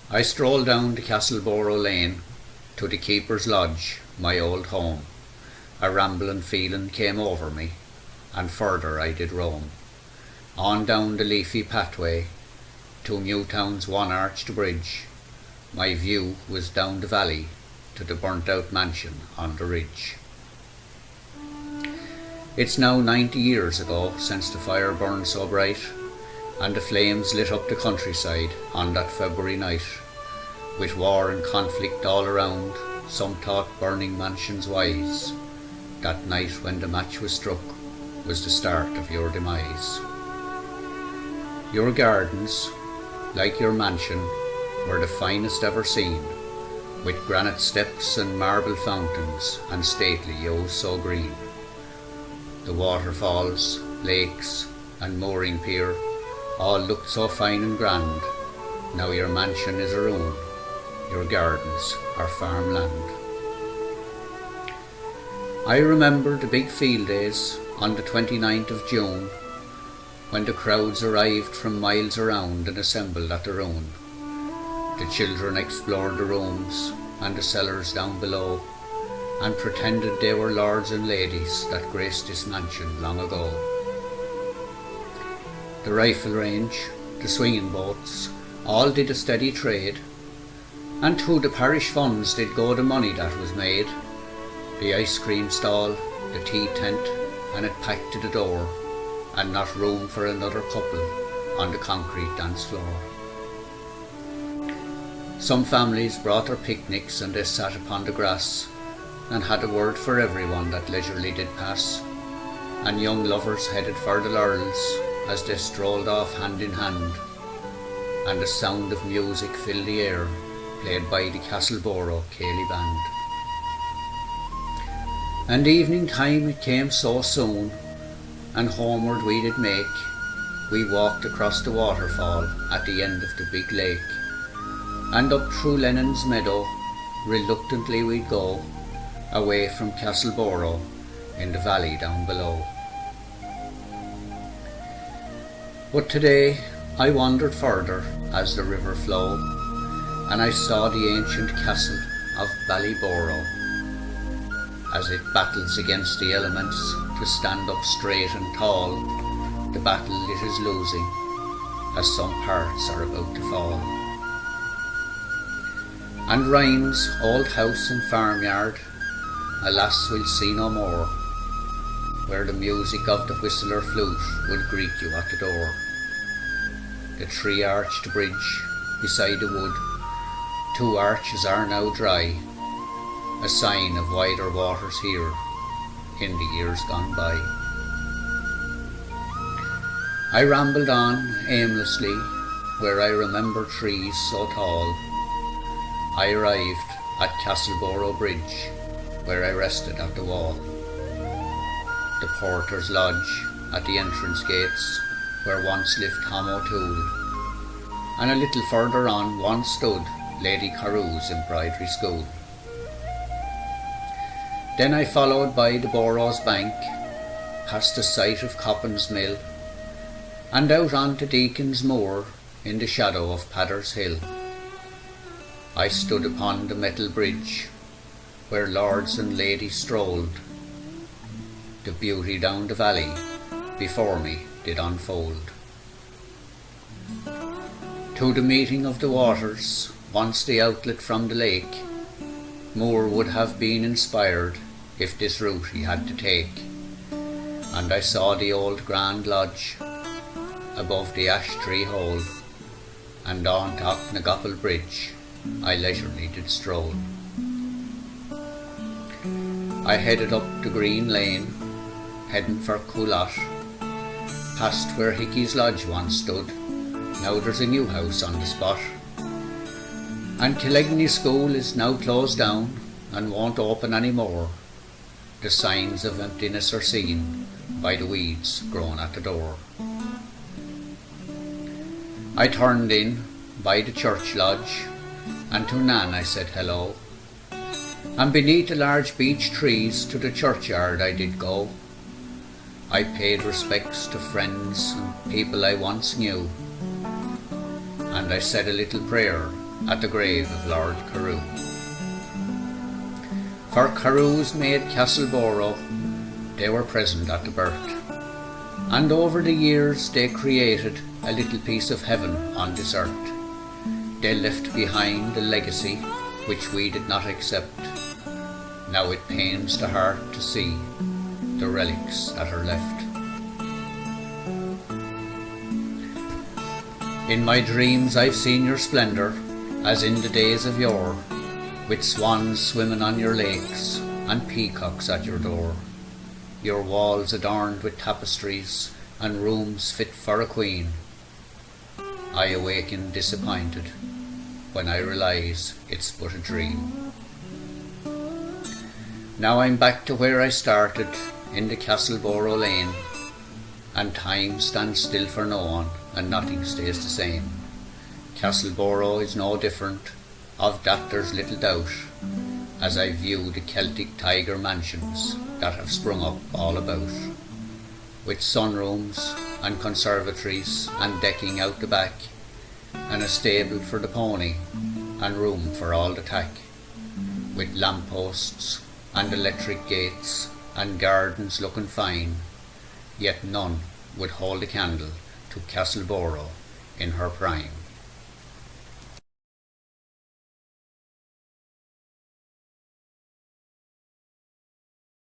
I strolled down the Castleboro Lane to the keeper's lodge, my old home. A rambling feeling came over me, and further I did roam. On down the leafy pathway to Newtown's one-arched bridge. My view was down the valley to the burnt-out mansion on the ridge. It's now 90 years ago since the fire burned so bright, and the flames lit up the countryside on that February night. With war and conflict all around, some thought burning mansions wise. That night when the match was struck was the start of your demise. Your gardens, like your mansion, were the finest ever seen, with granite steps and marble fountains and stately yews so green. The waterfalls, lakes and mooring pier all looked so fine and grand. Now your mansion is a ruin, your gardens are farmland. I remember the big field days on the 29th of June, when the crowds arrived from miles around and assembled at the ruin. The children explored the rooms and the cellars down below, and pretended they were lords and ladies that graced this mansion long ago. The rifle range, the swinging boats, all did a steady trade, and to the parish funds did go the money that was made. The ice cream stall, the tea tent, and it packed to the door, and not room for another couple on the concrete dance floor. Some families brought their picnics and they sat upon the grass, and had a word for everyone that leisurely did pass, and young lovers headed for the laurels as they strolled off hand in hand, and the sound of music filled the air, played by the Castleboro Ceilidh band. And evening time it came so soon, and homeward we did make. We walked across the waterfall at the end of the big lake, and up through Lennon's meadow reluctantly we'd go, away from Castleboro in the valley down below. But today I wandered further as the river flowed, and I saw the ancient castle of Ballyboro, as it battles against the elements to stand up straight and tall. The battle it is losing, as some parts are about to fall. And Rhymes' old house and farmyard, alas, we'll see no more, where the music of the whistler flute would greet you at the door. The three-arched bridge beside the wood, 2 arches are now dry, a sign of wider waters here in the years gone by. I rambled on aimlessly where I remember trees so tall. I arrived at Castleboro Bridge, where I rested at the wall. The porter's lodge at the entrance gates, where once lived Tom O'Toole, and a little further on once stood Lady Carew's embroidery school. Then I followed by the Boro's bank, past the site of Coppin's Mill, and out on to Deacon's Moor in the shadow of Padder's Hill. I stood upon the metal bridge, where lords and ladies strolled. The beauty down the valley before me did unfold. To the meeting of the waters, once the outlet from the lake, Moore would have been inspired if this route he had to take. And I saw the old Grand Lodge above the ash tree hole, and on to Knocknagoppel Bridge I leisurely did stroll. I headed up the green lane, heading for Coolot, past where Hickey's Lodge once stood. Now there's a new house on the spot, and Killegny School is now closed down and won't open any more. The signs of emptiness are seen by the weeds growing at the door. I turned in by the church lodge, and to Nan I said hello, and beneath the large beech trees to the churchyard I did go. I paid respects to friends and people I once knew, and I said a little prayer at the grave of Lord Carew. For Carews made Castleboro, they were present at the birth, and over the years they created a little piece of heaven on this earth. They left behind a legacy which we did not accept. Now it pains the heart to see the relics that are left. In my dreams I've seen your splendour, as in the days of yore, with swans swimming on your lakes and peacocks at your door, your walls adorned with tapestries and rooms fit for a queen. I awaken disappointed when I realise it's but a dream. Now I'm back to where I started, in the Castleboro Lane, and time stands still for no one, and nothing stays the same. Castleboro is no different, of that there's little doubt, as I view the Celtic tiger mansions that have sprung up all about, with sunrooms and conservatories and decking out the back, and a stable for the pony, and room for all the tack, with lampposts and electric gates and gardens looking fine, yet none would hold a candle to Castleboro in her prime.